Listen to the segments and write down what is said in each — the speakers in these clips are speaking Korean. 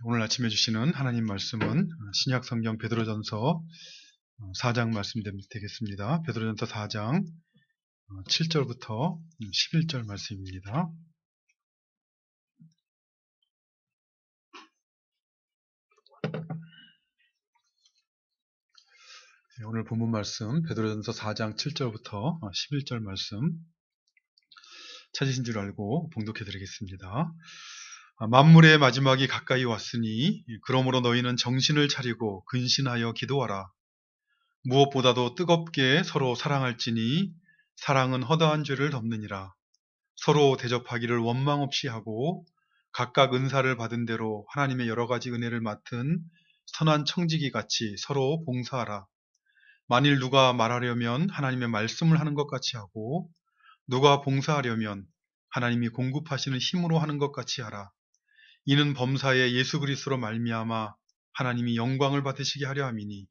오늘 아침에 주시는 하나님 말씀은 신약 성경 베드로전서 4장 말씀 되겠습니다. 베드로전서 4장 7절부터 11절 말씀입니다. 오늘 본문 말씀 베드로전서 4장 7절부터 11절 말씀 찾으신 줄 알고 봉독해 드리겠습니다. 만물의 마지막이 가까이 왔으니 그러므로 너희는 정신을 차리고 근신하여 기도하라. 무엇보다도 뜨겁게 서로 사랑할지니 사랑은 허다한 죄를 덮느니라. 서로 대접하기를 원망 없이 하고 각각 은사를 받은 대로 하나님의 여러 가지 은혜를 맡은 선한 청지기 같이 서로 봉사하라. 만일 누가 말하려면 하나님의 말씀을 하는 것 같이 하고 누가 봉사하려면 하나님이 공급하시는 힘으로 하는 것 같이 하라. 이는 범사에 예수 그리스도로 말미암아 하나님이 영광을 받으시게 하려 함이니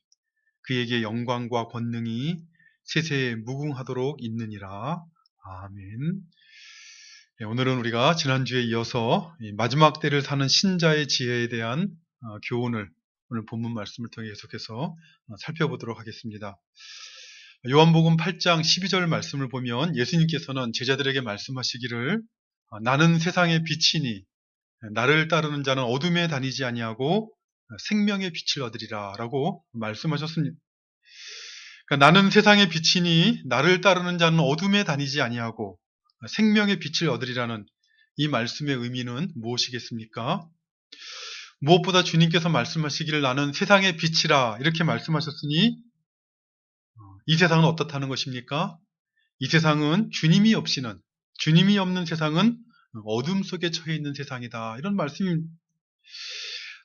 그에게 영광과 권능이 세세에 무궁하도록 있느니라. 아멘. 오늘은 우리가 지난주에 이어서 마지막 때를 사는 신자의 지혜에 대한 교훈을 오늘 본문 말씀을 통해 계속해서 살펴보도록 하겠습니다. 요한복음 8장 12절 말씀을 보면 예수님께서는 제자들에게 말씀하시기를 나는 세상의 빛이니 나를 따르는 자는 어둠에 다니지 아니하고 생명의 빛을 얻으리라 라고 말씀하셨습니다. 그러니까 나는 세상의 빛이니 나를 따르는 자는 어둠에 다니지 아니하고 생명의 빛을 얻으리라는 이 말씀의 의미는 무엇이겠습니까? 무엇보다 주님께서 말씀하시기를 나는 세상의 빛이라 이렇게 말씀하셨으니 이 세상은 어떻다는 것입니까? 이 세상은 주님이 없는 세상은 어둠 속에 처해 있는 세상이다. 이런 말씀입니다.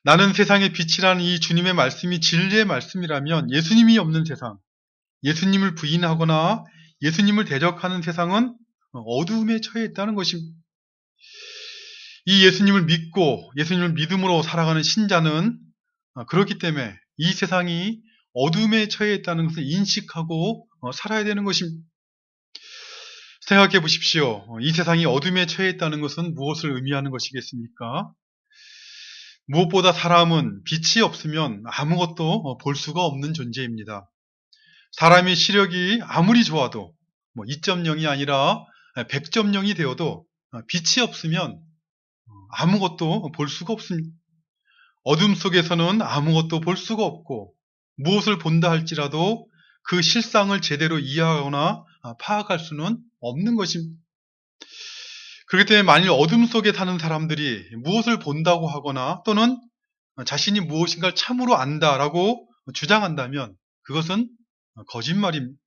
나는 세상의 빛이라는 이 주님의 말씀이 진리의 말씀이라면 예수님이 없는 세상, 예수님을 부인하거나 예수님을 대적하는 세상은 어두움에 처해 있다는 것입니다. 이 예수님을 믿고 예수님을 믿음으로 살아가는 신자는 그렇기 때문에 이 세상이 어둠에 처해 있다는 것을 인식하고 살아야 되는 것입니다. 생각해 보십시오. 이 세상이 어둠에 처해 있다는 것은 무엇을 의미하는 것이겠습니까? 무엇보다 사람은 빛이 없으면 아무것도 볼 수가 없는 존재입니다. 사람의 시력이 아무리 좋아도 2.0이 아니라 100.0이 되어도 빛이 없으면 아무것도 볼 수가 없습니다. 어둠 속에서는 아무것도 볼 수가 없고 무엇을 본다 할지라도 그 실상을 제대로 이해하거나 파악할 수는 없는 것입니다. 그렇기 때문에 만일 어둠 속에 사는 사람들이 무엇을 본다고 하거나 또는 자신이 무엇인가를 참으로 안다라고 주장한다면 그것은 거짓말입니다.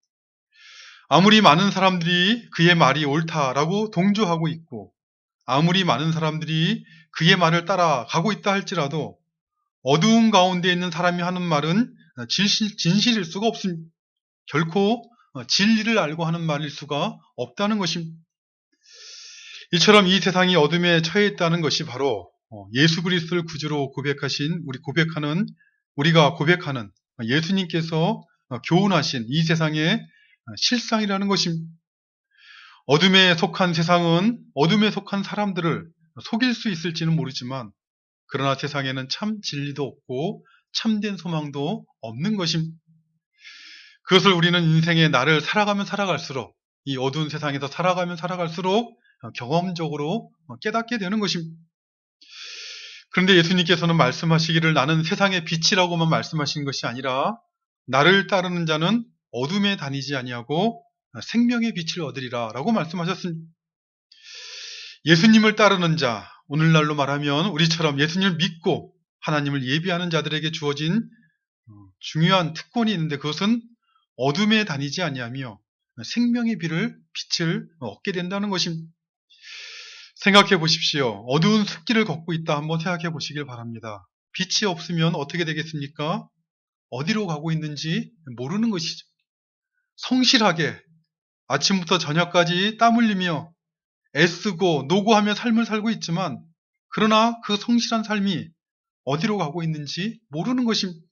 아무리 많은 사람들이 그의 말이 옳다라고 동조하고 있고 아무리 많은 사람들이 그의 말을 따라가고 있다 할지라도 어두운 가운데 있는 사람이 하는 말은 진실일 수가 없습니다. 결코 진리를 알고 하는 말일 수가 없다는 것입니다. 이처럼 이 세상이 어둠에 처해 있다는 것이 바로 예수 그리스도를 구주로 우리가 고백하는 예수님께서 교훈하신 이 세상의 실상이라는 것입니다. 어둠에 속한 세상은 어둠에 속한 사람들을 속일 수 있을지는 모르지만 그러나 세상에는 참 진리도 없고 참된 소망도 없는 것입니다. 그것을 우리는 인생의 날을 살아가면 살아갈수록 이 어두운 세상에서 살아가면 살아갈수록 경험적으로 깨닫게 되는 것입니다. 그런데 예수님께서는 말씀하시기를 나는 세상의 빛이라고만 말씀하시는 것이 아니라 나를 따르는 자는 어둠에 다니지 아니하고 생명의 빛을 얻으리라 라고 말씀하셨습니다. 예수님을 따르는 자, 오늘날로 말하면 우리처럼 예수님을 믿고 하나님을 예비하는 자들에게 주어진 중요한 특권이 있는데 그것은 어둠에 다니지 아니하며 생명의 빛을 얻게 된다는 것입니다. 생각해 보십시오. 어두운 숲길을 걷고 있다 한번 생각해 보시길 바랍니다. 빛이 없으면 어떻게 되겠습니까? 어디로 가고 있는지 모르는 것이죠. 성실하게 아침부터 저녁까지 땀 흘리며 애쓰고 노고하며 삶을 살고 있지만 그러나 그 성실한 삶이 어디로 가고 있는지 모르는 것입니다.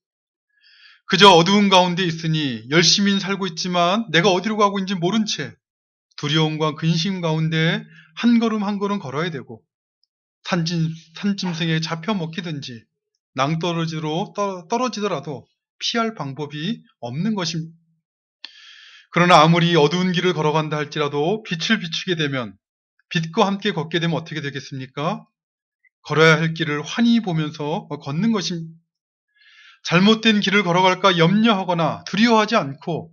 그저 어두운 가운데 있으니 열심히 살고 있지만 내가 어디로 가고 있는지 모른 채 두려움과 근심 가운데 한 걸음 한 걸음 걸어야 되고 산짐승에 잡혀 먹히든지 낭떠러지로 떨어지더라도 피할 방법이 없는 것입니다. 그러나 아무리 어두운 길을 걸어간다 할지라도 빛을 비추게 되면 빛과 함께 걷게 되면 어떻게 되겠습니까? 걸어야 할 길을 환히 보면서 걷는 것입니다. 잘못된 길을 걸어갈까 염려하거나 두려워하지 않고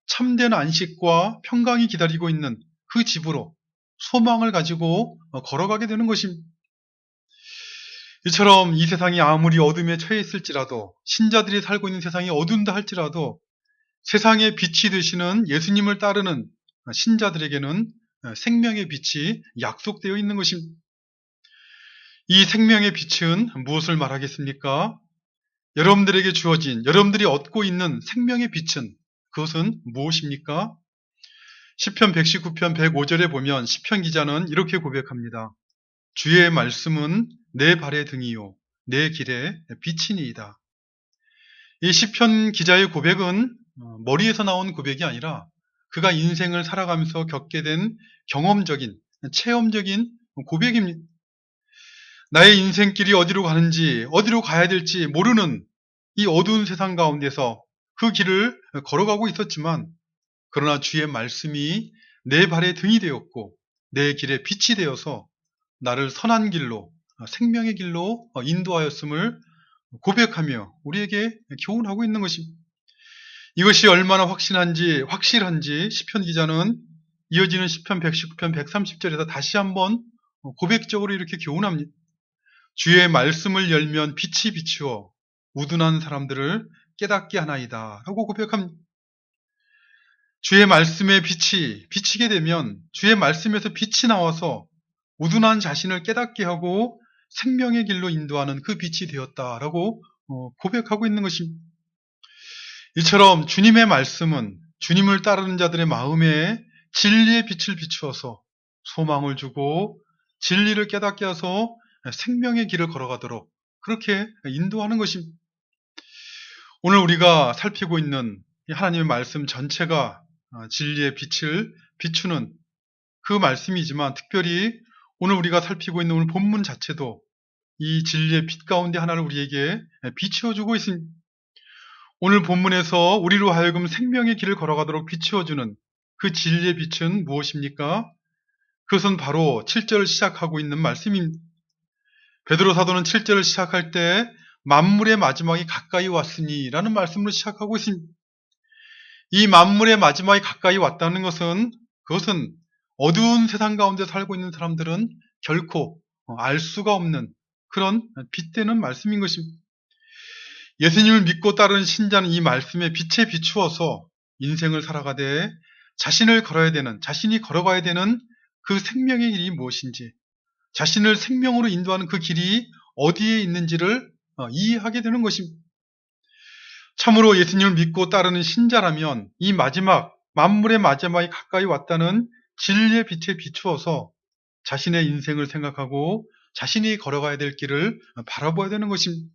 참된 안식과 평강이 기다리고 있는 그 집으로 소망을 가지고 걸어가게 되는 것입니다. 이처럼 이 세상이 아무리 어둠에 처해 있을지라도 신자들이 살고 있는 세상이 어두운다 할지라도 세상의 빛이 되시는 예수님을 따르는 신자들에게는 생명의 빛이 약속되어 있는 것입니다. 이 생명의 빛은 무엇을 말하겠습니까? 여러분들에게 주어진, 여러분들이 얻고 있는 생명의 빛은 그것은 무엇입니까? 시편 119편 105절에 보면 시편 기자는 이렇게 고백합니다. 주의 말씀은 내 발의 등이요 내 길의 빛이니이다. 이 시편 기자의 고백은 머리에서 나온 고백이 아니라 그가 인생을 살아가면서 겪게 된 경험적인, 체험적인 고백입니다. 나의 인생길이 어디로 가는지, 어디로 가야 될지 모르는 이 어두운 세상 가운데서 그 길을 걸어가고 있었지만, 그러나 주의 말씀이 내 발의 등이 되었고, 내 길의 빛이 되어서 나를 선한 길로, 생명의 길로 인도하였음을 고백하며 우리에게 교훈하고 있는 것입니다. 이것이 얼마나 확실한지 시편 기자는 이어지는 시편 119편 130절에서 다시 한번 고백적으로 이렇게 교훈합니다. 주의 말씀을 열면 빛이 비추어 우둔한 사람들을 깨닫게 하나이다 라고 고백합니다. 주의 말씀의 빛이 비치게 되면 주의 말씀에서 빛이 나와서 우둔한 자신을 깨닫게 하고 생명의 길로 인도하는 그 빛이 되었다라고 고백하고 있는 것입니다. 이처럼 주님의 말씀은 주님을 따르는 자들의 마음에 진리의 빛을 비추어서 소망을 주고 진리를 깨닫게 해서 생명의 길을 걸어가도록 그렇게 인도하는 것입니다. 오늘 우리가 살피고 있는 하나님의 말씀 전체가 진리의 빛을 비추는 그 말씀이지만 특별히 오늘 우리가 살피고 있는 오늘 본문 자체도 이 진리의 빛 가운데 하나를 우리에게 비추어주고 있습니다. 오늘 본문에서 우리로 하여금 생명의 길을 걸어가도록 비추어주는 그 진리의 빛은 무엇입니까? 그것은 바로 7절을 시작하고 있는 말씀입니다. 베드로 사도는 7절을 시작할 때 만물의 마지막이 가까이 왔으니 라는 말씀으로 시작하고 있습니다. 이 만물의 마지막이 가까이 왔다는 것은 그것은 어두운 세상 가운데 살고 있는 사람들은 결코 알 수가 없는 그런 빛되는 말씀인 것입니다. 예수님을 믿고 따르는 신자는 이 말씀에 빛에 비추어서 인생을 살아가되 자신을 걸어야 되는, 자신이 걸어가야 되는 그 생명의 길이 무엇인지, 자신을 생명으로 인도하는 그 길이 어디에 있는지를 이해하게 되는 것입니다. 참으로 예수님을 믿고 따르는 신자라면 이 마지막, 만물의 마지막이 가까이 왔다는 진리의 빛에 비추어서 자신의 인생을 생각하고 자신이 걸어가야 될 길을 바라봐야 되는 것입니다.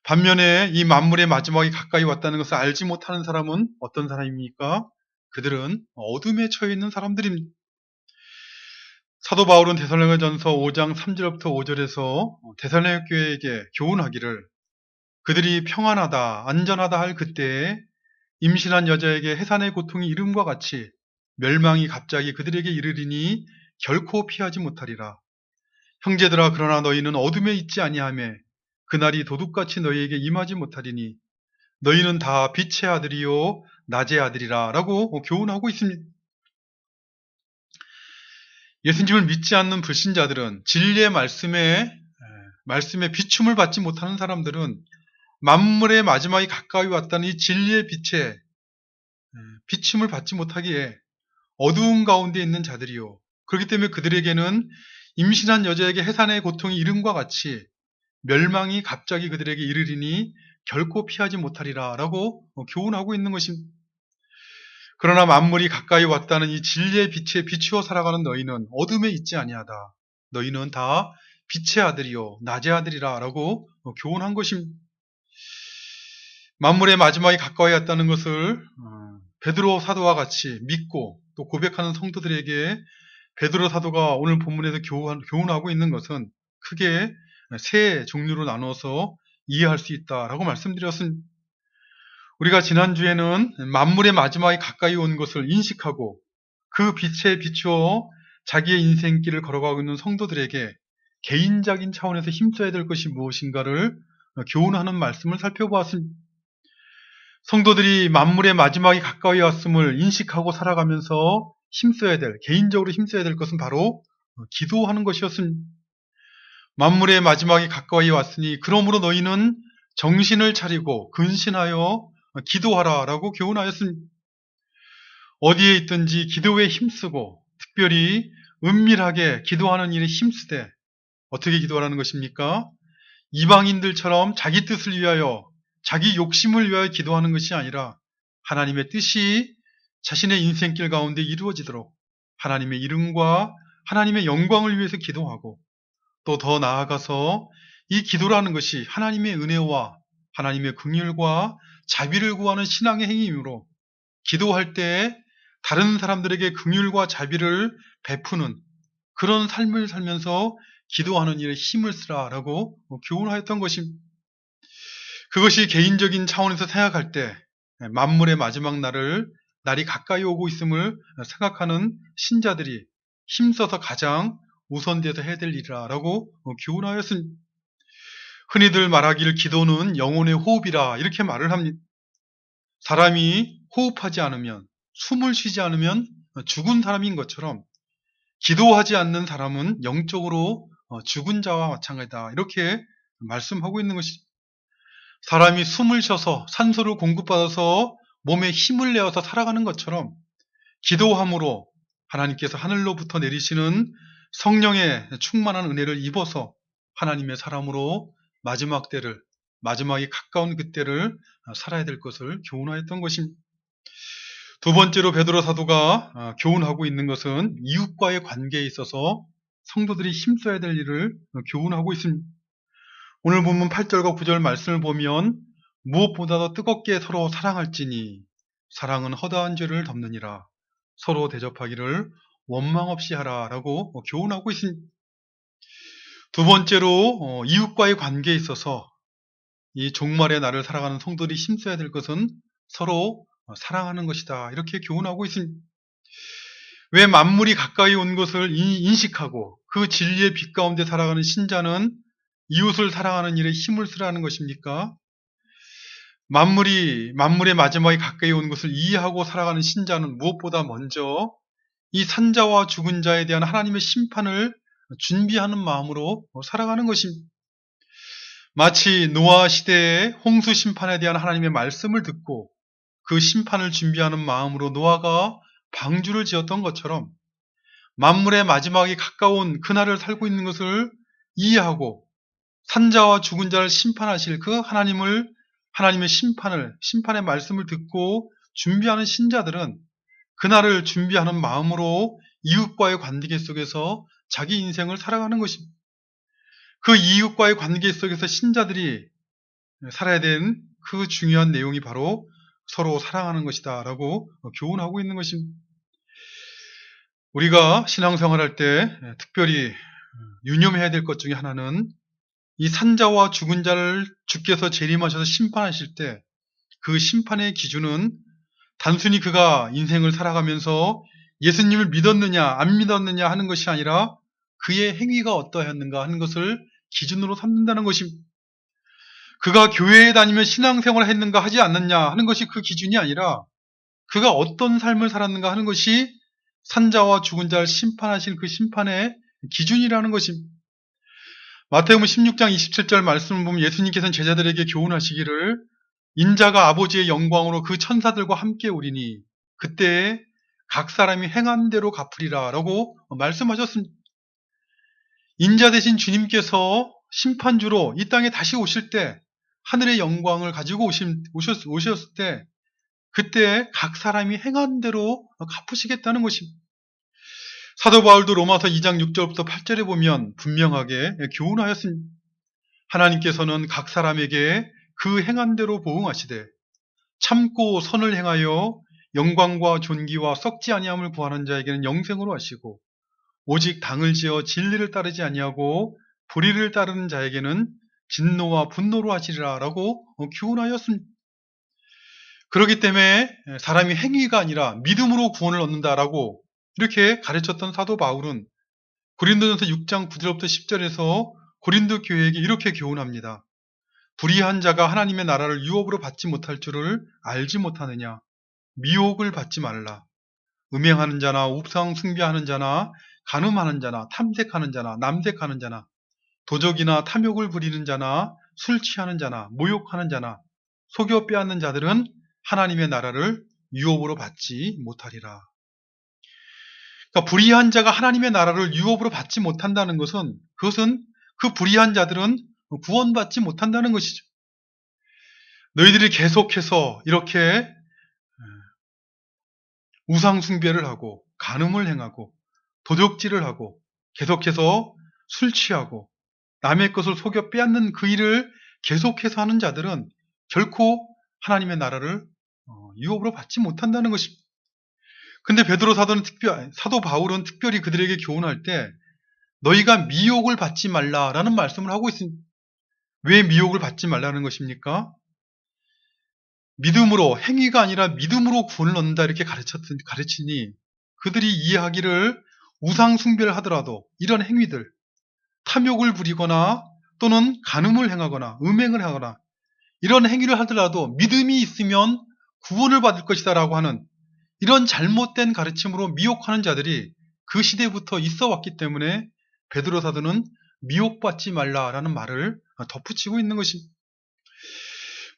반면에 이 만물의 마지막이 가까이 왔다는 것을 알지 못하는 사람은 어떤 사람입니까? 그들은 어둠에 처해 있는 사람들입니다. 사도 바울은 데살로니가전서 5장 3절부터 5절에서 데살로니가 교회에게 교훈하기를 그들이 평안하다, 안전하다 할 그때에 임신한 여자에게 해산의 고통이 이름과 같이 멸망이 갑자기 그들에게 이르리니 결코 피하지 못하리라. 형제들아 그러나 너희는 어둠에 있지 아니하며 그날이 도둑같이 너희에게 임하지 못하리니 너희는 다 빛의 아들이요 낮의 아들이라 라고 교훈하고 있습니다. 예수님을 믿지 않는 불신자들은 진리의 말씀에 비춤을 받지 못하는 사람들은 만물의 마지막이 가까이 왔다는 이 진리의 빛에 비춤을 받지 못하기에 어두운 가운데 있는 자들이요. 그렇기 때문에 그들에게는 임신한 여자에게 해산의 고통이 이름과 같이 멸망이 갑자기 그들에게 이르리니 결코 피하지 못하리라 라고 교훈하고 있는 것입니다. 그러나 만물이 가까이 왔다는 이 진리의 빛에 비추어 살아가는 너희는 어둠에 있지 아니하다. 너희는 다 빛의 아들이요 낮의 아들이라 라고 교훈한 것입니다. 만물의 마지막이 가까이 왔다는 것을 베드로 사도와 같이 믿고 또 고백하는 성도들에게 베드로 사도가 오늘 본문에서 교훈하고 있는 것은 크게 세 종류로 나눠서 이해할 수 있다라고 말씀드렸습니다. 우리가 지난주에는 만물의 마지막에 가까이 온 것을 인식하고 그 빛에 비추어 자기의 인생길을 걸어가고 있는 성도들에게 개인적인 차원에서 힘써야 될 것이 무엇인가를 교훈하는 말씀을 살펴보았습니다. 성도들이 만물의 마지막이 가까이 왔음을 인식하고 살아가면서 개인적으로 힘써야 될 것은 바로 기도하는 것이었습니다. 만물의 마지막이 가까이 왔으니 그러므로 너희는 정신을 차리고 근신하여 기도하라 라고 교훈하였습니다. 어디에 있든지 기도에 힘쓰고 특별히 은밀하게 기도하는 일에 힘쓰되 어떻게 기도하라는 것입니까? 이방인들처럼 자기 뜻을 위하여 자기 욕심을 위하여 기도하는 것이 아니라 하나님의 뜻이 자신의 인생길 가운데 이루어지도록 하나님의 이름과 하나님의 영광을 위해서 기도하고 또 더 나아가서 이 기도라는 것이 하나님의 은혜와 하나님의 긍휼과 자비를 구하는 신앙의 행위이므로 기도할 때 다른 사람들에게 긍휼과 자비를 베푸는 그런 삶을 살면서 기도하는 일에 힘을 쓰라라고 교훈하였던 것입니다. 그것이 개인적인 차원에서 생각할 때 만물의 마지막 날이 가까이 오고 있음을 생각하는 신자들이 힘써서 가장 우선돼서 해야 될 일이라고 교훈하였습니다. 흔히들 말하기를 기도는 영혼의 호흡이라 이렇게 말을 합니다. 사람이 호흡하지 않으면, 숨을 쉬지 않으면 죽은 사람인 것처럼 기도하지 않는 사람은 영적으로 죽은 자와 마찬가지다. 이렇게 말씀하고 있는 것이죠. 사람이 숨을 쉬어서 산소를 공급받아서 몸에 힘을 내어서 살아가는 것처럼 기도함으로 하나님께서 하늘로부터 내리시는 성령의 충만한 은혜를 입어서 하나님의 사람으로 마지막에 가까운 그때를 살아야 될 것을 교훈하였던 것입니다. 두 번째로 베드로 사도가 교훈하고 있는 것은 이웃과의 관계에 있어서 성도들이 힘써야 될 일을 교훈하고 있습니다. 오늘 본문 8절과 9절 말씀을 보면 무엇보다도 뜨겁게 서로 사랑할지니 사랑은 허다한 죄를 덮느니라 서로 대접하기를 원망 없이 하라라고 교훈하고 있습니다. 두 번째로 이웃과의 관계에 있어서 이 종말의 날을 살아가는 성도들이 힘써야 될 것은 서로 사랑하는 것이다. 이렇게 교훈하고 있습니다. 왜 만물이 가까이 온 것을 인식하고 그 진리의 빛 가운데 살아가는 신자는 이웃을 사랑하는 일에 힘을 쓰라는 것입니까? 만물의 마지막에 가까이 온 것을 이해하고 살아가는 신자는 무엇보다 먼저 이 산자와 죽은 자에 대한 하나님의 심판을 준비하는 마음으로 살아가는 것입니다. 마치 노아 시대의 홍수 심판에 대한 하나님의 말씀을 듣고 그 심판을 준비하는 마음으로 노아가 방주를 지었던 것처럼 만물의 마지막이 가까운 그날을 살고 있는 것을 이해하고 산자와 죽은 자를 심판하실 그 하나님의 심판의 말씀을 듣고 준비하는 신자들은 그날을 준비하는 마음으로 이웃과의 관계 속에서 자기 인생을 살아가는 것입니다. 그 이웃과의 관계 속에서 신자들이 살아야 되는 그 중요한 내용이 바로 서로 사랑하는 것이다 라고 교훈하고 있는 것입니다. 우리가 신앙생활할 때 특별히 유념해야 될 것 중에 하나는 이 산자와 죽은 자를 주께서 재림하셔서 심판하실 때 그 심판의 기준은 단순히 그가 인생을 살아가면서 예수님을 믿었느냐 안 믿었느냐 하는 것이 아니라 그의 행위가 어떠했는가 하는 것을 기준으로 삼는다는 것입니다. 그가 교회에 다니며 신앙생활을 했는가 하지 않느냐 하는 것이 그 기준이 아니라 그가 어떤 삶을 살았는가 하는 것이 산자와 죽은 자를 심판하신 그 심판의 기준이라는 것입니다. 마태복음 16장 27절 말씀을 보면 예수님께서는 제자들에게 교훈하시기를 인자가 아버지의 영광으로 그 천사들과 함께 오리니 그때 각 사람이 행한 대로 갚으리라 라고 말씀하셨습니다. 인자 대신 주님께서 심판주로 이 땅에 다시 오실 때 하늘의 영광을 가지고 오셨을 때 그때 각 사람이 행한 대로 갚으시겠다는 것입니다. 사도 바울도 로마서 2장 6절부터 8절에 보면 분명하게 교훈하였습니다. 하나님께서는 각 사람에게 그 행한 대로 보응하시되 참고 선을 행하여 영광과 존귀와 썩지 아니함을 구하는 자에게는 영생으로 하시고 오직 당을 지어 진리를 따르지 아니하고 불의를 따르는 자에게는 진노와 분노로 하시리라 라고 교훈하였습니다. 그렇기 때문에 사람이 행위가 아니라 믿음으로 구원을 얻는다라고 이렇게 가르쳤던 사도 바울은 고린도전서 6장 9절부터 10절에서 고린도 교회에게 이렇게 교훈합니다. 불의한 자가 하나님의 나라를 유업으로 받지 못할 줄을 알지 못하느냐. 미혹을 받지 말라. 음행하는 자나 우상 숭배하는 자나 간음하는 자나 탐색하는 자나 남색하는 자나 도적이나 탐욕을 부리는 자나 술 취하는 자나 모욕하는 자나 속여 빼앗는 자들은 하나님의 나라를 유업으로 받지 못하리라. 그러니까 불의한 자가 하나님의 나라를 유업으로 받지 못한다는 것은 그것은 그 불의한 자들은 구원받지 못한다는 것이죠. 너희들이 계속해서 이렇게 우상 숭배를 하고 간음을 행하고 도적질을 하고 계속해서 술 취하고 남의 것을 속여 빼앗는 그 일을 계속해서 하는 자들은 결코 하나님의 나라를 유업으로 받지 못한다는 것입니다. 근데 베드로 사도 바울은 특별히 그들에게 교훈할 때 너희가 미혹을 받지 말라라는 말씀을 하고 있습니다. 왜 미혹을 받지 말라는 것입니까? 믿음으로, 행위가 아니라 믿음으로 구원을 얻는다 이렇게 가르치니 그들이 이해하기를 우상 숭배를 하더라도 이런 행위들, 탐욕을 부리거나 또는 간음을 행하거나 음행을 하거나 이런 행위를 하더라도 믿음이 있으면 구원을 받을 것이다 라고 하는 이런 잘못된 가르침으로 미혹하는 자들이 그 시대부터 있어 왔기 때문에 베드로 사도는 미혹받지 말라라는 말을 덧붙이고 있는 것입니다.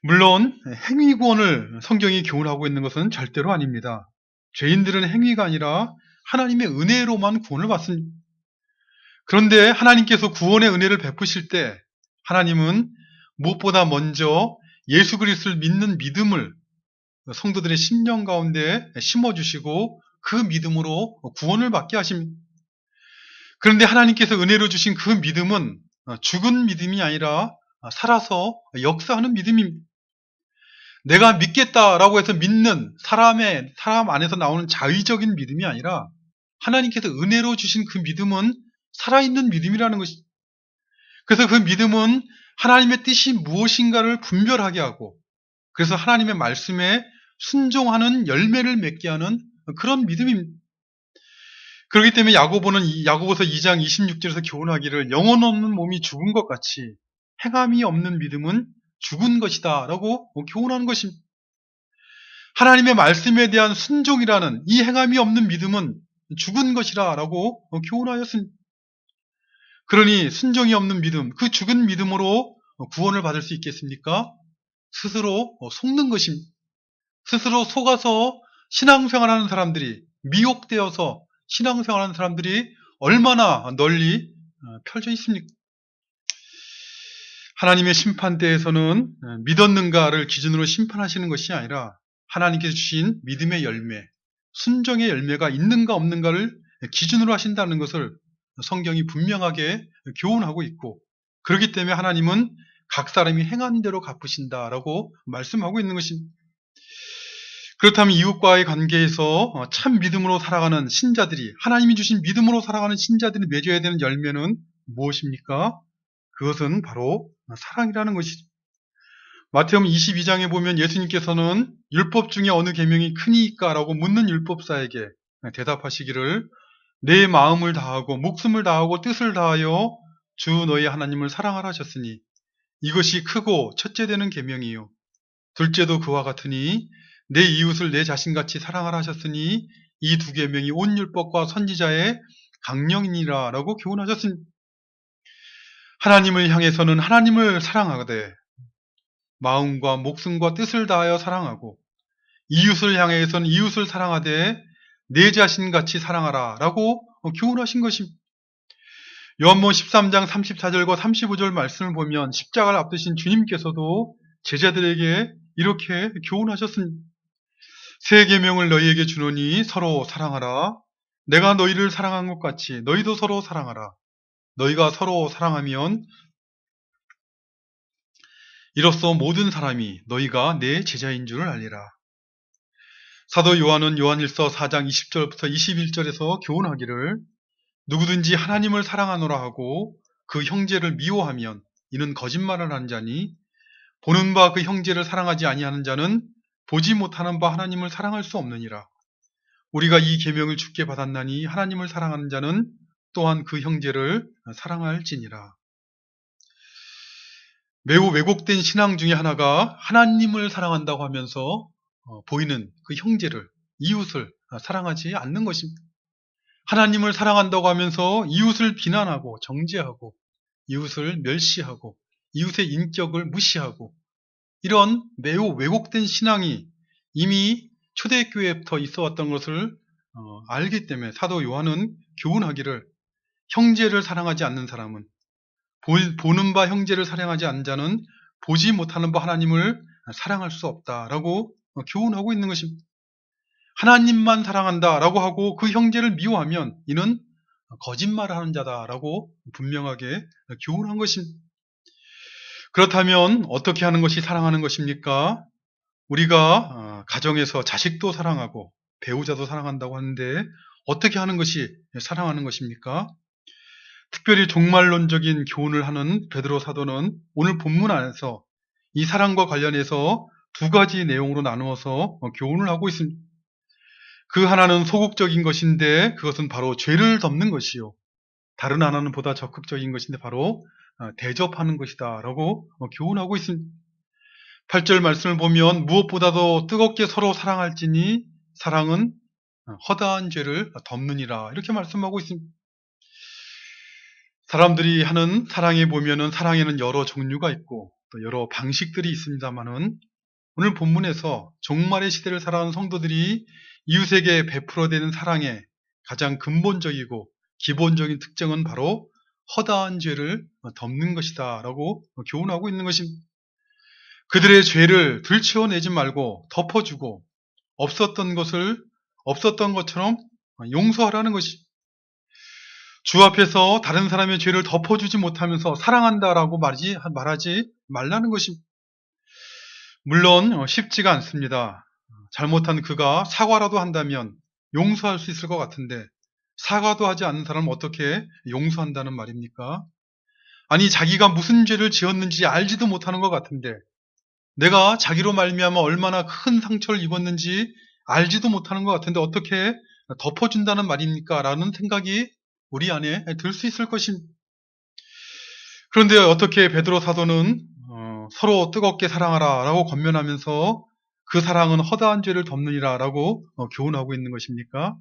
물론 행위 구원을 성경이 교훈하고 있는 것은 절대로 아닙니다. 죄인들은 행위가 아니라 하나님의 은혜로만 구원을 받습니다. 그런데 하나님께서 구원의 은혜를 베푸실 때 하나님은 무엇보다 먼저 예수 그리스도를 믿는 믿음을 성도들의 심령 가운데 심어주시고 그 믿음으로 구원을 받게 하십니다. 그런데 하나님께서 은혜로 주신 그 믿음은 죽은 믿음이 아니라 살아서 역사하는 믿음입니다. 내가 믿겠다라고 해서 믿는 사람 안에서 나오는 자의적인 믿음이 아니라 하나님께서 은혜로 주신 그 믿음은 살아있는 믿음이라는 것이죠. 그래서 그 믿음은 하나님의 뜻이 무엇인가를 분별하게 하고 그래서 하나님의 말씀에 순종하는 열매를 맺게 하는 그런 믿음입니다. 그렇기 때문에 야고보서 2장 26절에서 교훈하기를 영혼 없는 몸이 죽은 것 같이 행함이 없는 믿음은 죽은 것이다 라고 교훈하는 것입니다. 하나님의 말씀에 대한 순종이라는 이 행함이 없는 믿음은 죽은 것이라 라고 교훈하였습니다. 그러니 순종이 없는 믿음, 그 죽은 믿음으로 구원을 받을 수 있겠습니까? 스스로 속는 것입니다. 스스로 속아서 신앙생활하는 사람들이 미혹되어서 신앙생활하는 사람들이 얼마나 널리 펼쳐 있습니까? 하나님의 심판대에서는 믿었는가를 기준으로 심판하시는 것이 아니라 하나님께서 주신 믿음의 열매, 순종의 열매가 있는가 없는가를 기준으로 하신다는 것을 성경이 분명하게 교훈하고 있고 그렇기 때문에 하나님은 각 사람이 행한 대로 갚으신다라고 말씀하고 있는 것입니다. 그렇다면 이웃과의 관계에서 참 믿음으로 살아가는 신자들이 하나님이 주신 믿음으로 살아가는 신자들이 맺어야 되는 열매는 무엇입니까? 그것은 바로 사랑이라는 것이죠. 마태복음 22장에 보면 예수님께서는 율법 중에 어느 계명이 크니까? 라고 묻는 율법사에게 대답하시기를 내 마음을 다하고 목숨을 다하고 뜻을 다하여 주 너희 하나님을 사랑하라 하셨으니 이것이 크고 첫째 되는 계명이요 둘째도 그와 같으니 내 이웃을 내 자신같이 사랑하라 하셨으니 이 두 계명이 온 율법과 선지자의 강령이니라 라고 교훈하셨습니다. 하나님을 향해서는 하나님을 사랑하되 마음과 목숨과 뜻을 다하여 사랑하고 이웃을 향해서는 이웃을 사랑하되 내 자신같이 사랑하라 라고 교훈하신 것입니다. 요한복음 13장 34절과 35절 말씀을 보면 십자가를 앞두신 주님께서도 제자들에게 이렇게 교훈하셨습니다. 새 계명을 너희에게 주노니 서로 사랑하라. 내가 너희를 사랑한 것 같이 너희도 서로 사랑하라. 너희가 서로 사랑하면 이로써 모든 사람이 너희가 내 제자인 줄을 알리라. 사도 요한은 요한일서 4장 20절부터 21절에서 교훈하기를 누구든지 하나님을 사랑하노라 하고 그 형제를 미워하면 이는 거짓말을 하는 자니 보는 바 그 형제를 사랑하지 아니하는 자는 보지 못하는 바 하나님을 사랑할 수 없느니라. 우리가 이 계명을 주께 받았나니 하나님을 사랑하는 자는 또한 그 형제를 사랑할지니라. 매우 왜곡된 신앙 중에 하나가 하나님을 사랑한다고 하면서 보이는 그 형제를, 이웃을 사랑하지 않는 것입니다. 하나님을 사랑한다고 하면서 이웃을 비난하고 정죄하고 이웃을 멸시하고 이웃의 인격을 무시하고 이런 매우 왜곡된 신앙이 이미 초대교회부터 있어 왔던 것을 알기 때문에 사도 요한은 교훈하기를 형제를 사랑하지 않는 사람은 보는 바 형제를 사랑하지 않는 자는 보지 못하는 바 하나님을 사랑할 수 없다라고 교훈하고 있는 것입니다. 하나님만 사랑한다라고 하고 그 형제를 미워하면 이는 거짓말을 하는 자다라고 분명하게 교훈한 것입니다. 그렇다면 어떻게 하는 것이 사랑하는 것입니까? 우리가 가정에서 자식도 사랑하고 배우자도 사랑한다고 하는데 어떻게 하는 것이 사랑하는 것입니까? 특별히 종말론적인 교훈을 하는 베드로 사도는 오늘 본문 안에서 이 사랑과 관련해서 두 가지 내용으로 나누어서 교훈을 하고 있습니다. 그 하나는 소극적인 것인데 그것은 바로 죄를 덮는 것이요. 다른 하나는 보다 적극적인 것인데 바로 대접하는 것이다 라고 교훈하고 있습니다. 8절 말씀을 보면 무엇보다도 뜨겁게 서로 사랑할지니 사랑은 허다한 죄를 덮느니라 이렇게 말씀하고 있습니다. 사람들이 하는 사랑에 보면은 사랑에는 여러 종류가 있고 또 여러 방식들이 있습니다만은 오늘 본문에서 종말의 시대를 살아가는 성도들이 이웃에게 베풀어대는 사랑의 가장 근본적이고 기본적인 특징은 바로 허다한 죄를 덮는 것이다 라고 교훈하고 있는 것입니다. 그들의 죄를 들추어내지 말고 덮어주고 없었던 것을 없었던 것처럼 용서하라는 것이 주 앞에서 다른 사람의 죄를 덮어주지 못하면서 사랑한다라고 말하지 말라는 것입니다. 물론 쉽지가 않습니다. 잘못한 그가 사과라도 한다면 용서할 수 있을 것 같은데 사과도 하지 않는 사람은 어떻게 용서한다는 말입니까? 아니 자기가 무슨 죄를 지었는지 알지도 못하는 것 같은데 내가 자기로 말미암아 얼마나 큰 상처를 입었는지 알지도 못하는 것 같은데 어떻게 덮어준다는 말입니까? 라는 생각이 우리 안에 들 수 있을 것입니다. 그런데 어떻게 베드로 사도는 서로 뜨겁게 사랑하라 라고 권면하면서 그 사랑은 허다한 죄를 덮느니라 라고 교훈하고 있는 것입니까?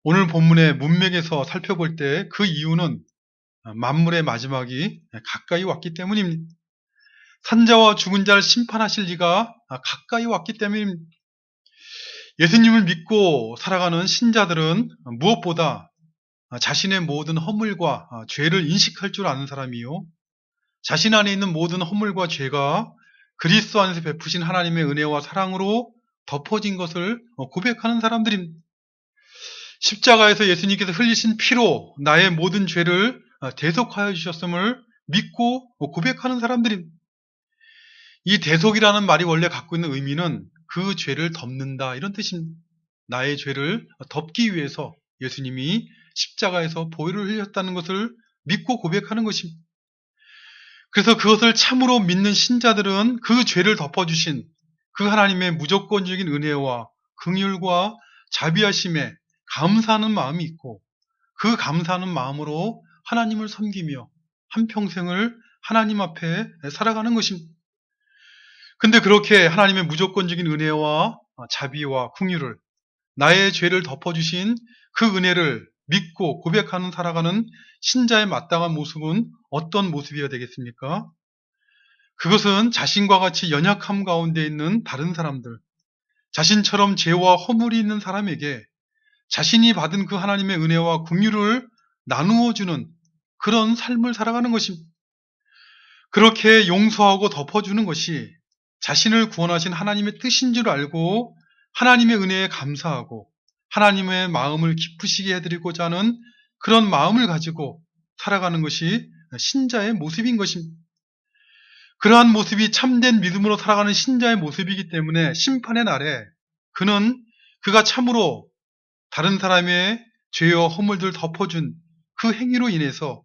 오늘 본문의 문맥에서 살펴볼 때 그 이유는 만물의 마지막이 가까이 왔기 때문입니다. 산자와 죽은 자를 심판하실 이가 가까이 왔기 때문입니다. 예수님을 믿고 살아가는 신자들은 무엇보다 자신의 모든 허물과 죄를 인식할 줄 아는 사람이요. 자신 안에 있는 모든 허물과 죄가 그리스도 안에서 베푸신 하나님의 은혜와 사랑으로 덮어진 것을 고백하는 사람들입니다. 십자가에서 예수님께서 흘리신 피로 나의 모든 죄를 대속하여 주셨음을 믿고 고백하는 사람들입니다. 이 대속이라는 말이 원래 갖고 있는 의미는 그 죄를 덮는다 이런 뜻입니다. 나의 죄를 덮기 위해서 예수님이 십자가에서 보혈을 흘렸다는 것을 믿고 고백하는 것입니다. 그래서 그것을 참으로 믿는 신자들은 그 죄를 덮어주신 그 하나님의 무조건적인 은혜와 긍휼과 자비하심에 감사하는 마음이 있고 그 감사하는 마음으로 하나님을 섬기며 한평생을 하나님 앞에 살아가는 것입니다. 근데 그렇게 하나님의 무조건적인 은혜와 자비와 긍휼을 나의 죄를 덮어주신 그 은혜를 믿고 고백하는 살아가는 신자의 마땅한 모습은 어떤 모습이어야 되겠습니까? 그것은 자신과 같이 연약함 가운데 있는 다른 사람들, 자신처럼 죄와 허물이 있는 사람에게 자신이 받은 그 하나님의 은혜와 긍휼을 나누어주는 그런 삶을 살아가는 것입니다. 그렇게 용서하고 덮어주는 것이 자신을 구원하신 하나님의 뜻인 줄 알고 하나님의 은혜에 감사하고 하나님의 마음을 기쁘시게 해드리고자 하는 그런 마음을 가지고 살아가는 것이 신자의 모습인 것입니다. 그러한 모습이 참된 믿음으로 살아가는 신자의 모습이기 때문에 심판의 날에 그는 그가 참으로 다른 사람의 죄와 허물들을 덮어준 그 행위로 인해서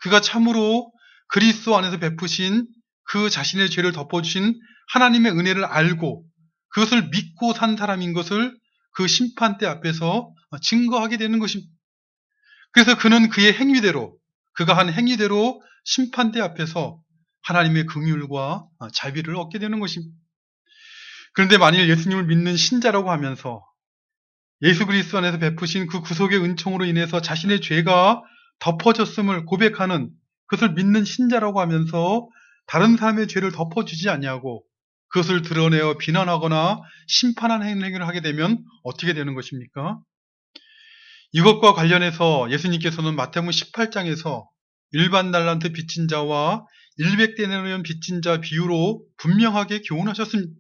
그가 참으로 그리스도 안에서 베푸신 그 자신의 죄를 덮어주신 하나님의 은혜를 알고 그것을 믿고 산 사람인 것을 그 심판대 앞에서 증거하게 되는 것입니다. 그래서 그는 그의 행위대로, 그가 한 행위대로 심판대 앞에서 하나님의 긍휼과 자비를 얻게 되는 것입니다. 그런데 만일 예수님을 믿는 신자라고 하면서 예수 그리스도 안에서 베푸신 그 구속의 은총으로 인해서 자신의 죄가 덮어졌음을 고백하는, 그것을 믿는 신자라고 하면서 다른 사람의 죄를 덮어주지 않냐고 그것을 드러내어 비난하거나 심판하는 행위를 하게 되면 어떻게 되는 것입니까? 이것과 관련해서 예수님께서는 마태복음 18장에서 일반 달란트 빚진 자와 100데나리온 빚진 자 비유로 분명하게 교훈하셨습니다.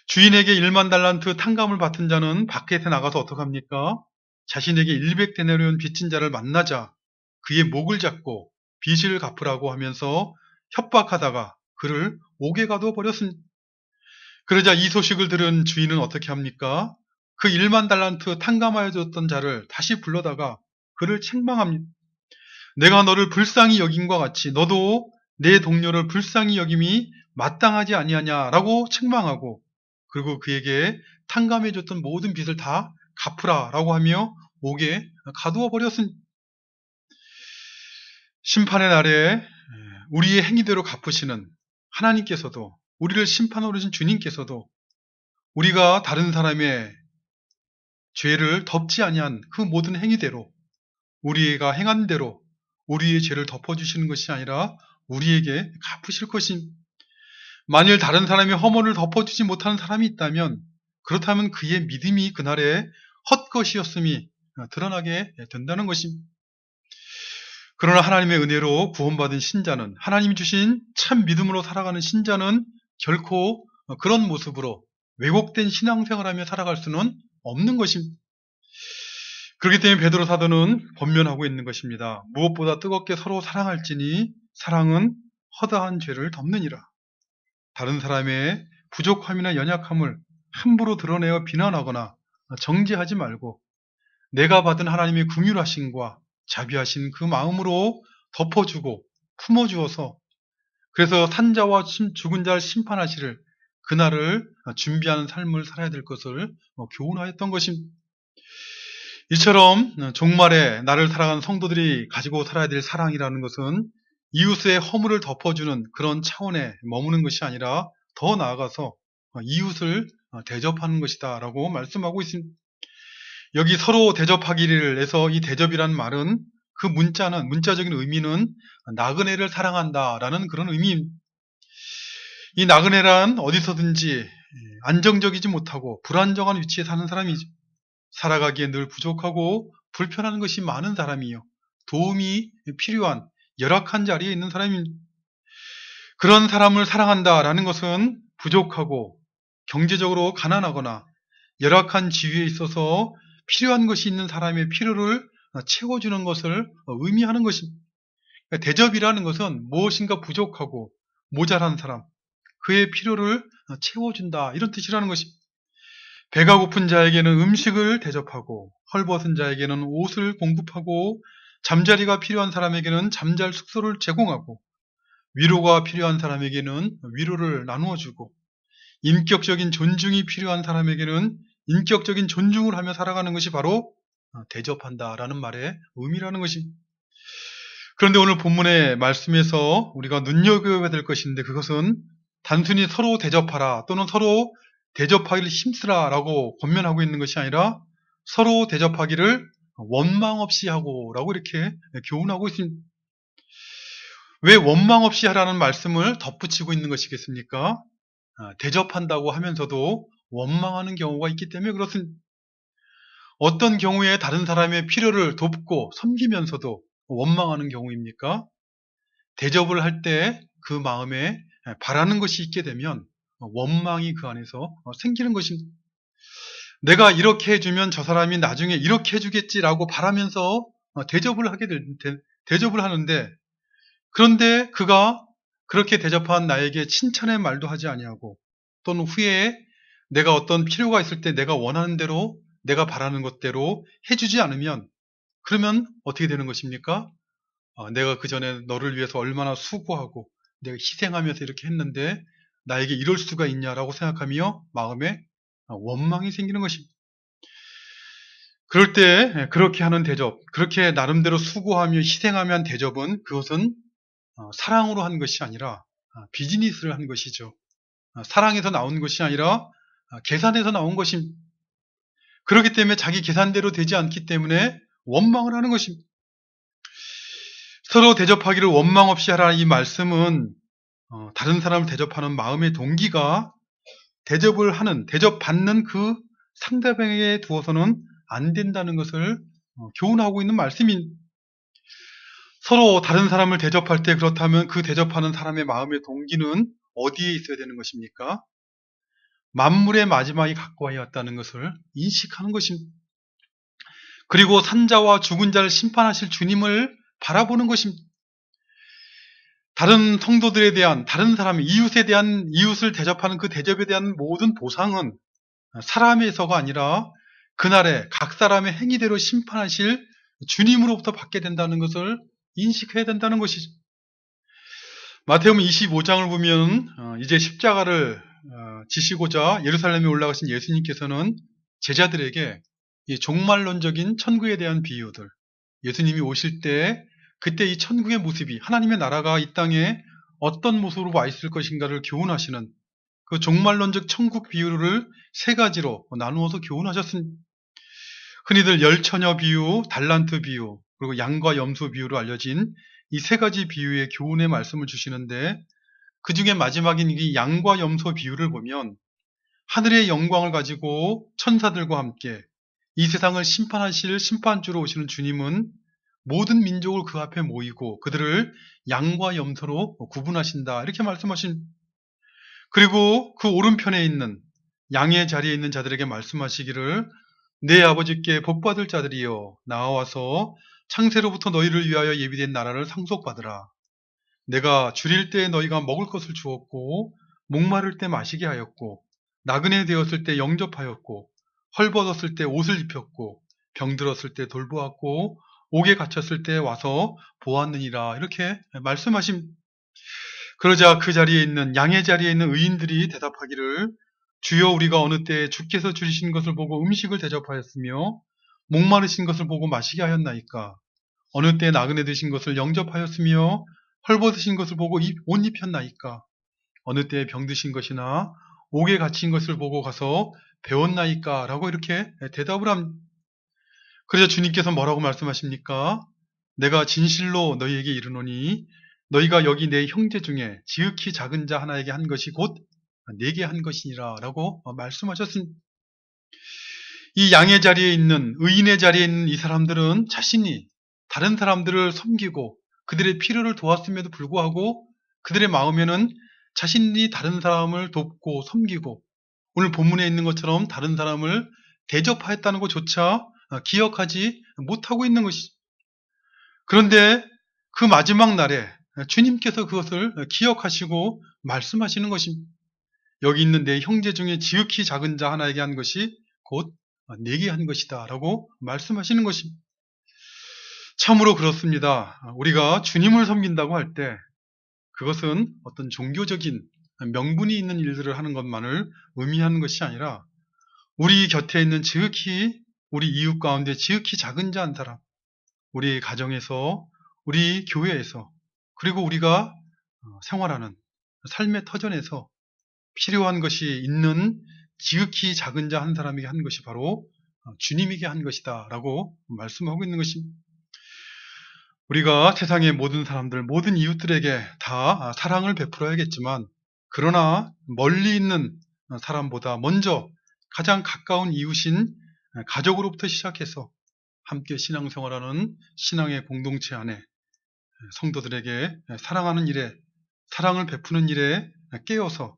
주인에게 1만 달란트 탕감을 받은 자는 밖에 나가서 어떡합니까? 자신에게 100데나리온 빚진 자를 만나자 그의 목을 잡고 빚을 갚으라고 하면서 협박하다가 그를 옥에 가둬 버렸습니다. 그러자 이 소식을 들은 주인은 어떻게 합니까? 그 1만 달란트 탕감하여 줬던 자를 다시 불러다가 그를 책망합니다. 내가 너를 불쌍히 여김과 같이 너도 내 동료를 불쌍히 여김이 마땅하지 아니하냐라고 책망하고, 그리고 그에게 탕감해 줬던 모든 빚을 다 갚으라라고 하며 옥에 가두어 버렸습니다. 심판의 날에 우리의 행위대로 갚으시는 하나님께서도, 우리를 심판하러 오신 주님께서도 우리가 다른 사람의 죄를 덮지 아니한 그 모든 행위대로, 우리가 행한 대로 우리의 죄를 덮어주시는 것이 아니라 우리에게 갚으실 것입니다. 만일 다른 사람의 허물을 덮어주지 못하는 사람이 있다면, 그렇다면 그의 믿음이 그날에 헛것이었음이 드러나게 된다는 것입니다. 그러나 하나님의 은혜로 구원받은 신자는, 하나님이 주신 참 믿음으로 살아가는 신자는 결코 그런 모습으로 왜곡된 신앙생활하며 살아갈 수는 없는 것입니다. 그렇기 때문에 베드로 사도는 권면하고 있는 것입니다. 무엇보다 뜨겁게 서로 사랑할지니 사랑은 허다한 죄를 덮느니라. 다른 사람의 부족함이나 연약함을 함부로 드러내어 비난하거나 정죄하지 말고 내가 받은 하나님의 긍휼하심과 자비하신 그 마음으로 덮어주고 품어주어서, 그래서 산자와 죽은 자를 심판하시를 그날을 준비하는 삶을 살아야 될 것을 교훈하였던 것입니다. 이처럼 종말에 나를 살아가는 성도들이 가지고 살아야 될 사랑이라는 것은 이웃의 허물을 덮어주는 그런 차원에 머무는 것이 아니라 더 나아가서 이웃을 대접하는 것이다 라고 말씀하고 있습니다. 여기 서로 대접하기를 해서 이 대접이란 말은 그 문자적인 의미는 나그네를 사랑한다 라는 그런 의미입니다. 이 나그네란 어디서든지 안정적이지 못하고 불안정한 위치에 사는 사람이죠. 살아가기에 늘 부족하고 불편한 것이 많은 사람이요, 도움이 필요한 열악한 자리에 있는 사람입니다. 그런 사람을 사랑한다라는 것은 부족하고 경제적으로 가난하거나 열악한 지위에 있어서 필요한 것이 있는 사람의 필요를 채워주는 것을 의미하는 것입니다. 대접이라는 것은 무엇인가 부족하고 모자란 사람, 그의 필요를 채워준다, 이런 뜻이라는 것입니다. 배가 고픈 자에게는 음식을 대접하고 헐벗은 자에게는 옷을 공급하고 잠자리가 필요한 사람에게는 잠잘 숙소를 제공하고 위로가 필요한 사람에게는 위로를 나누어 주고 인격적인 존중이 필요한 사람에게는 인격적인 존중을 하며 살아가는 것이 바로 대접한다라는 말의 의미라는 것입니다. 그런데 오늘 본문의 말씀에서 우리가 눈여겨야 될 것인데, 그것은 단순히 서로 대접하라 또는 서로 대접하기를 힘쓰라 라고 권면하고 있는 것이 아니라 서로 대접하기를 원망 없이 하고 라고 이렇게 교훈하고 있습니다. 왜 원망 없이 하라는 말씀을 덧붙이고 있는 것이겠습니까? 대접한다고 하면서도 원망하는 경우가 있기 때문에 그렇습니다. 어떤 경우에 다른 사람의 필요를 돕고 섬기면서도 원망하는 경우입니까? 대접을 할 때 그 마음에 바라는 것이 있게 되면 원망이 그 안에서 생기는 것입니다. 내가 이렇게 해주면 저 사람이 나중에 이렇게 해주겠지라고 바라면서 대접을 하는데, 그런데 그가 그렇게 대접한 나에게 칭찬의 말도 하지 아니하고 또는 후에 내가 어떤 필요가 있을 때 내가 원하는 대로, 내가 바라는 것대로 해주지 않으면, 그러면 어떻게 되는 것입니까? 내가 그 전에 너를 위해서 얼마나 수고하고 내가 희생하면서 이렇게 했는데 나에게 이럴 수가 있냐라고 생각하며 마음에 원망이 생기는 것입니다. 그럴 때 그렇게 하는 대접, 그렇게 나름대로 수고하며 희생하며 한 대접은 그것은 사랑으로 한 것이 아니라 비즈니스를 한 것이죠. 사랑에서 나온 것이 아니라 계산에서 나온 것입니다. 그렇기 때문에 자기 계산대로 되지 않기 때문에 원망을 하는 것입니다. 서로 대접하기를 원망 없이 하라 이 말씀은 다른 사람을 대접하는 마음의 동기가 대접받는 그 상대방에게 두어서는 안 된다는 것을 교훈하고 있는 말씀인. 서로 다른 사람을 대접할 때 그렇다면 그 대접하는 사람의 마음의 동기는 어디에 있어야 되는 것입니까? 만물의 마지막이 가까이 왔다는 것을 인식하는 것입니다. 그리고 산자와 죽은 자를 심판하실 주님을 바라보는 것입니다. 다른 성도들에 대한, 다른 사람, 이웃을 대접하는 그 대접에 대한 모든 보상은 사람에서가 아니라 그날에 각 사람의 행위대로 심판하실 주님으로부터 받게 된다는 것을 인식해야 된다는 것이죠. 마태복음 25장을 보면 이제 십자가를 지시고자 예루살렘에 올라가신 예수님께서는 제자들에게 이 종말론적인 천국에 대한 비유들, 예수님이 오실 때 그때 이 천국의 모습이, 하나님의 나라가 이 땅에 어떤 모습으로 와 있을 것인가를 교훈하시는 그 종말론적 천국 비유를 세 가지로 나누어서 교훈하셨습니다. 흔히들 열처녀 비유, 달란트 비유, 그리고 양과 염소 비유로 알려진 이 세 가지 비유의 교훈의 말씀을 주시는데, 그 중에 마지막인 이 양과 염소 비유를 보면 하늘의 영광을 가지고 천사들과 함께 이 세상을 심판하실 심판주로 오시는 주님은 모든 민족을 그 앞에 모이고 그들을 양과 염소로 구분하신다, 이렇게 말씀하신. 그리고 그 오른편에 있는 양의 자리에 있는 자들에게 말씀하시기를 내 아버지께 복받을 자들이여 나와서 창세로부터 너희를 위하여 예비된 나라를 상속받으라. 내가 줄일 때 너희가 먹을 것을 주었고 목마를 때 마시게 하였고 나그네 되었을 때 영접하였고 헐벗었을 때 옷을 입혔고 병들었을 때 돌보았고 옥에 갇혔을 때 와서 보았느니라, 이렇게 말씀하심. 그러자 그 자리에 있는 양의 자리에 있는 의인들이 대답하기를 주여 우리가 어느 때 주께서 줄이신 것을 보고 음식을 대접하였으며 목마르신 것을 보고 마시게 하였나이까. 어느 때 나그네 되신 것을 영접하였으며 헐벗으신 것을 보고 옷 입혔나이까. 어느 때 병드신 것이나 옥에 갇힌 것을 보고 가서 배웠나이까, 라고 이렇게 대답을 합니다. 그래서 주님께서 뭐라고 말씀하십니까? 내가 진실로 너희에게 이르노니 너희가 여기 내 형제 중에 지극히 작은 자 하나에게 한 것이 곧 내게 한 것이니라, 라고 말씀하셨습니다. 이 양의 자리에 있는, 의인의 자리에 있는 이 사람들은 자신이 다른 사람들을 섬기고 그들의 필요를 도왔음에도 불구하고 그들의 마음에는 자신이 다른 사람을 돕고 섬기고 오늘 본문에 있는 것처럼 다른 사람을 대접하였다는 것조차 기억하지 못하고 있는 것이죠. 그런데 그 마지막 날에 주님께서 그것을 기억하시고 말씀하시는 것입니다. 여기 있는 내 형제 중에 지극히 작은 자 하나에게 한 것이 곧 내게 한 것이다, 라고 말씀하시는 것입니다. 참으로 그렇습니다. 우리가 주님을 섬긴다고 할 때 그것은 어떤 종교적인 명분이 있는 일들을 하는 것만을 의미하는 것이 아니라 우리 곁에 있는 지극히, 우리 이웃 가운데 지극히 작은 자 한 사람, 우리 가정에서, 우리 교회에서, 그리고 우리가 생활하는 삶의 터전에서 필요한 것이 있는 지극히 작은 자 한 사람에게 한 것이 바로 주님에게 한 것이다, 라고 말씀하고 있는 것입니다. 우리가 세상의 모든 사람들, 모든 이웃들에게 다 사랑을 베풀어야겠지만, 그러나 멀리 있는 사람보다 먼저 가장 가까운 이웃인 가족으로부터 시작해서 함께 신앙생활하는 신앙의 공동체 안에 성도들에게 사랑하는 일에, 사랑을 베푸는 일에 깨어서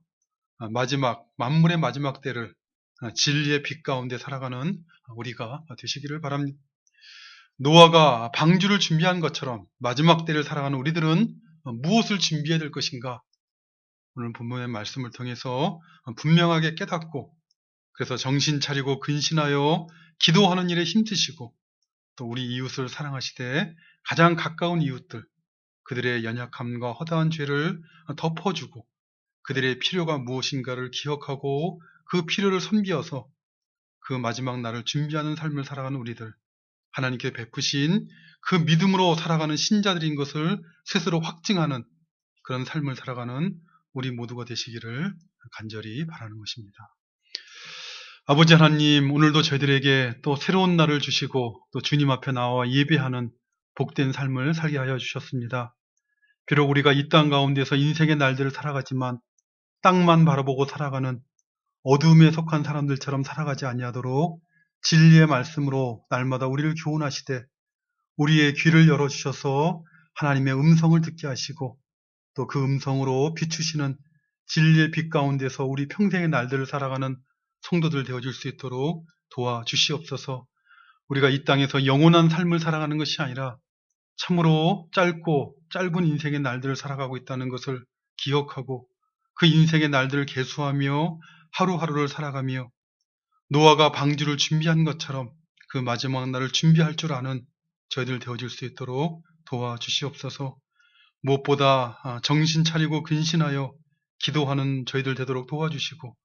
만물의 마지막 때를 진리의 빛 가운데 살아가는 우리가 되시기를 바랍니다. 노아가 방주를 준비한 것처럼 마지막 때를 살아가는 우리들은 무엇을 준비해야 될 것인가? 오늘 본문의 말씀을 통해서 분명하게 깨닫고 그래서 정신 차리고 근신하여 기도하는 일에 힘쓰시고 또 우리 이웃을 사랑하시되 가장 가까운 이웃들, 그들의 연약함과 허다한 죄를 덮어주고 그들의 필요가 무엇인가를 기억하고 그 필요를 섬기어서 그 마지막 날을 준비하는 삶을 살아가는 우리들, 하나님께 베푸신 그 믿음으로 살아가는 신자들인 것을 스스로 확증하는 그런 삶을 살아가는 우리 모두가 되시기를 간절히 바라는 것입니다. 아버지 하나님, 오늘도 저희들에게 또 새로운 날을 주시고 또 주님 앞에 나와 예배하는 복된 삶을 살게 하여 주셨습니다. 비록 우리가 이 땅 가운데서 인생의 날들을 살아가지만 땅만 바라보고 살아가는 어둠에 속한 사람들처럼 살아가지 아니하도록 진리의 말씀으로 날마다 우리를 교훈하시되 우리의 귀를 열어주셔서 하나님의 음성을 듣게 하시고 또 그 음성으로 비추시는 진리의 빛 가운데서 우리 평생의 날들을 살아가는 성도들 되어줄 수 있도록 도와주시옵소서. 우리가 이 땅에서 영원한 삶을 살아가는 것이 아니라 참으로 짧은 인생의 날들을 살아가고 있다는 것을 기억하고 그 인생의 날들을 계수하며 하루하루를 살아가며 노아가 방주를 준비한 것처럼 그 마지막 날을 준비할 줄 아는 저희들 되어줄 수 있도록 도와주시옵소서. 무엇보다 정신 차리고 근신하여 기도하는 저희들 되도록 도와주시고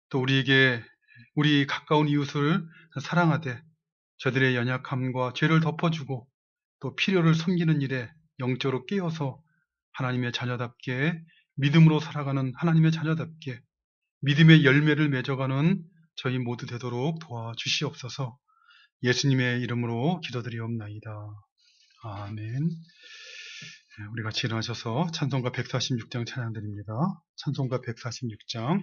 또 우리에게 우리 가까운 이웃을 사랑하되 저들의 연약함과 죄를 덮어주고 또 필요를 섬기는 일에 영적으로 깨어서 하나님의 자녀답게 믿음으로 살아가는 하나님의 자녀답게 믿음의 열매를 맺어가는 저희 모두 되도록 도와주시옵소서. 예수님의 이름으로 기도드리옵나이다. 아멘. 우리 같이 일어나셔서 찬송가 146장 찬양드립니다. 찬송가 146장